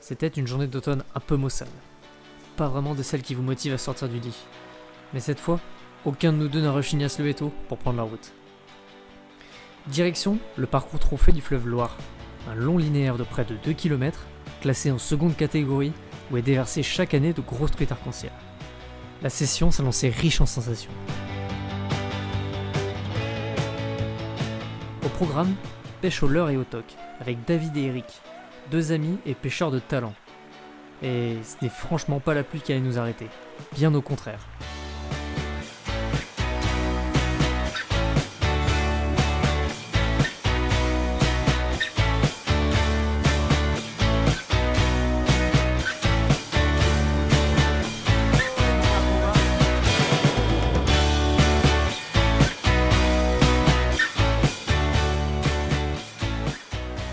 C'était une journée d'automne un peu maussade. Pas vraiment de celle qui vous motive à sortir du lit. Mais cette fois, aucun de nous deux n'a rechigné à se lever tôt pour prendre la route. Direction le parcours trophée du fleuve Loire, un long linéaire de près de 2 km, classé en seconde catégorie, où est déversé chaque année de grosses truites arc-en-ciel. La session s'annonçait riche en sensations. Au programme, pêche au leurre et au toc, avec David et Eric, deux amis et pêcheurs de talent. Et ce n'est franchement pas la pluie qui allait nous arrêter, bien au contraire.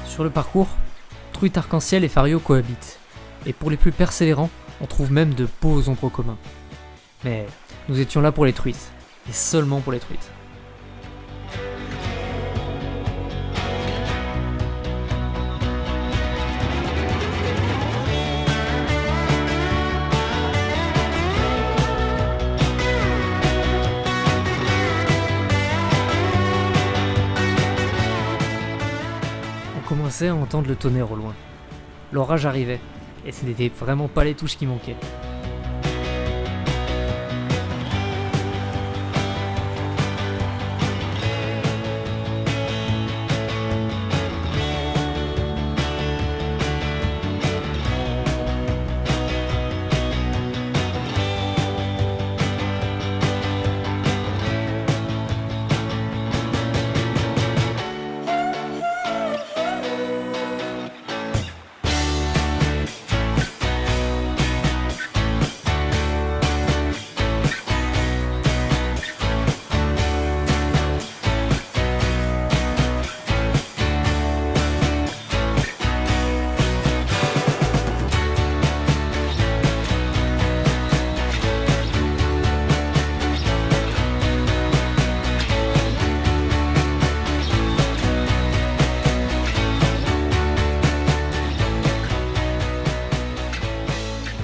Sur le parcours, truite arc-en-ciel et fario cohabitent, et pour les plus persévérants, on trouve même de beaux ombres communs. Mais nous étions là pour les truites, et seulement pour les truites. On commençait à entendre le tonnerre au loin. L'orage arrivait, et ce n'était vraiment pas les touches qui manquaient.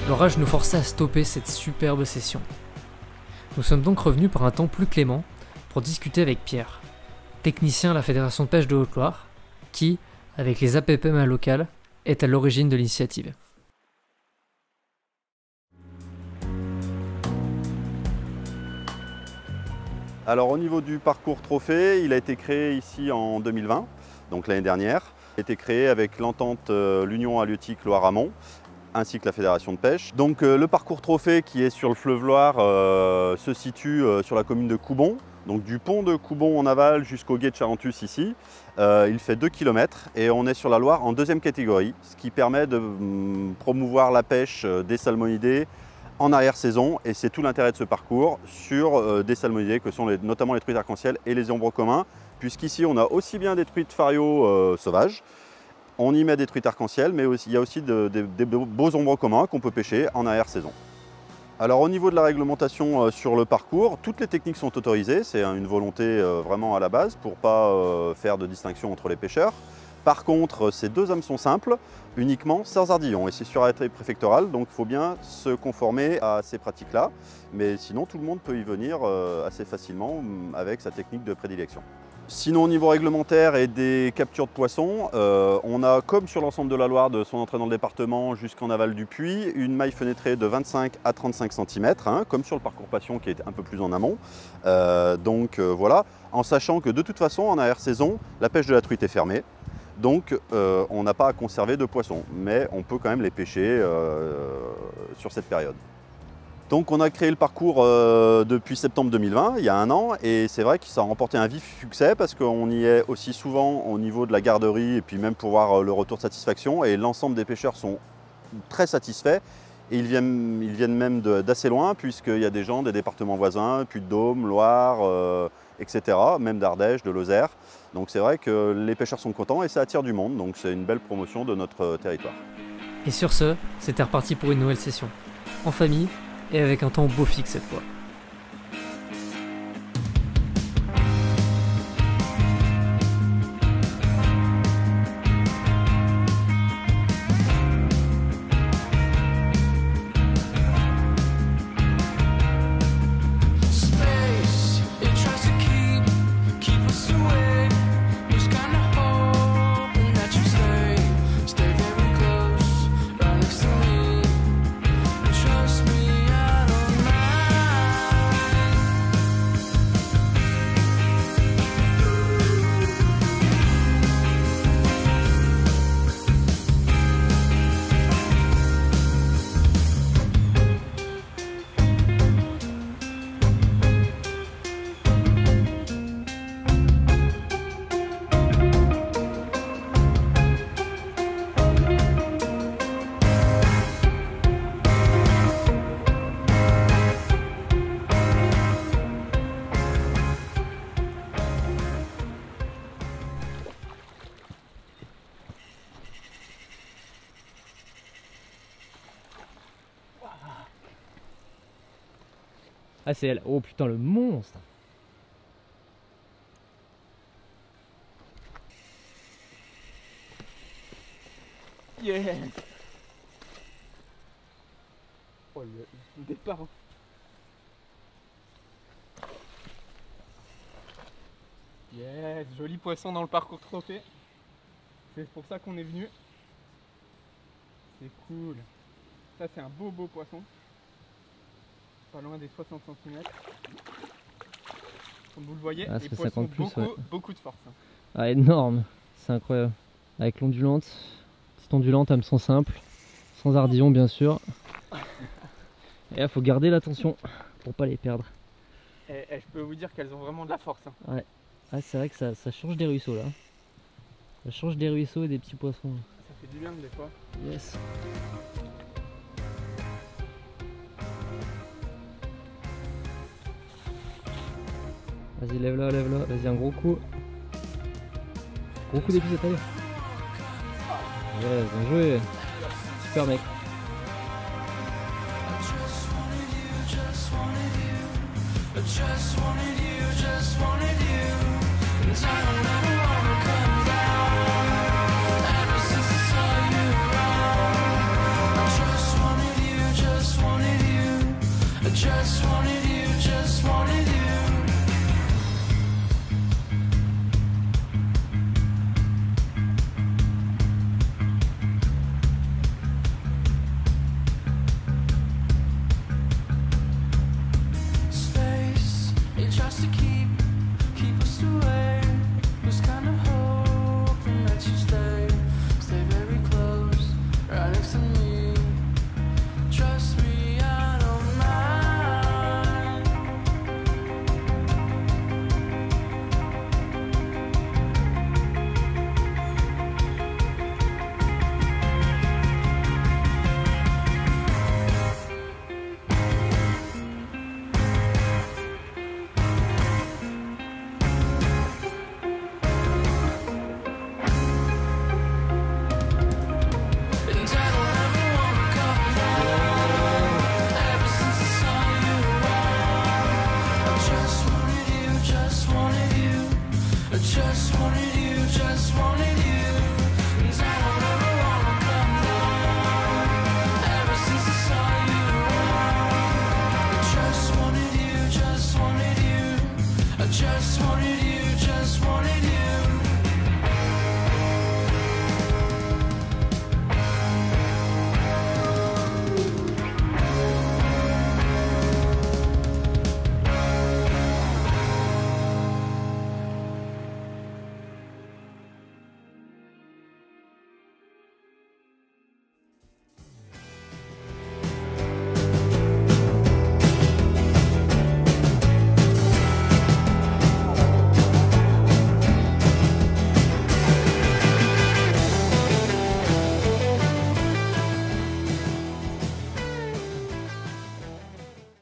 L'orage nous forçait à stopper cette superbe session. Nous sommes donc revenus par un temps plus clément pour discuter avec Pierre, technicien à la Fédération de pêche de Haute-Loire, qui, avec les APPMA locales, est à l'origine de l'initiative. Alors au niveau du parcours trophée, il a été créé ici en 2020, donc l'année dernière. Il a été créé avec l'entente l'Union halieutique Loire-Amont, ainsi que la Fédération de pêche. Donc le parcours trophée qui est sur le fleuve Loire se situe sur la commune de Coubon. Donc du pont de Coubon en aval jusqu'au gué de Charentus ici. Il fait 2 km et on est sur la Loire en deuxième catégorie, ce qui permet de promouvoir la pêche des salmonidés en arrière-saison, et c'est tout l'intérêt de ce parcours sur des salmonidés que sont notamment les truites arc-en-ciel et les ombres communs, puisqu'ici on a aussi bien des truites fario sauvages. On y met des truites arc-en-ciel, mais il y a aussi des beaux ombres communs qu'on peut pêcher en arrière-saison. Alors au niveau de la réglementation sur le parcours, toutes les techniques sont autorisées, c'est une volonté vraiment à la base pour ne pas faire de distinction entre les pêcheurs. Par contre, ces deux hameçons simples, uniquement sans ardillon, et c'est sur arrêté préfectoral, donc il faut bien se conformer à ces pratiques-là. Mais sinon, tout le monde peut y venir assez facilement avec sa technique de prédilection. Sinon, au niveau réglementaire et des captures de poissons, on a, comme sur l'ensemble de la Loire, de son entrée dans le département jusqu'en aval du puits, une maille fenêtrée de 25 à 35 cm, comme sur le parcours Passion qui est un peu plus en amont. Voilà, en sachant que de toute façon, en arrière-saison, la pêche de la truite est fermée. Donc on n'a pas à conserver de poissons, mais on peut quand même les pêcher sur cette période. Donc on a créé le parcours depuis septembre 2020, il y a un an, et c'est vrai que ça a remporté un vif succès parce qu'on y est aussi souvent au niveau de la garderie et puis même pour voir le retour de satisfaction, et l'ensemble des pêcheurs sont très satisfaits. Et ils viennent même d'assez loin, puisqu'il y a des gens des départements voisins, Puy-de-Dôme, Loire, etc., même d'Ardèche, de Lozère. Donc c'est vrai que les pêcheurs sont contents et ça attire du monde, donc c'est une belle promotion de notre territoire. Et sur ce, c'était reparti pour une nouvelle session, en famille et avec un temps beau fixe cette fois. Ah c'est elle. Oh putain le monstre. Yeah. Oh le départ. Yes, joli poisson dans le parcours trophée. C'est pour ça qu'on est venu. C'est cool. Ça c'est un beau poisson. Pas loin des 60 cm. Comme vous le voyez, Ah, les poissons plus, beaucoup de force. Ah énorme, c'est incroyable. Avec l'ondulante, petite ondulante, hameçon simple, sans ardillon bien sûr. Et là faut garder l'attention pour pas les perdre. Et je peux vous dire qu'elles ont vraiment de la force. Ouais. Ah c'est vrai que ça change des ruisseaux là. Ça change des ruisseaux et des petits poissons. Ça fait du bien des fois. Yes. Vas-y lève-la, lève-la, vas-y un gros coup. Gros coup d'épice, allez. Ouais, bien joué. Super mec. Just wanted you, and I don't ever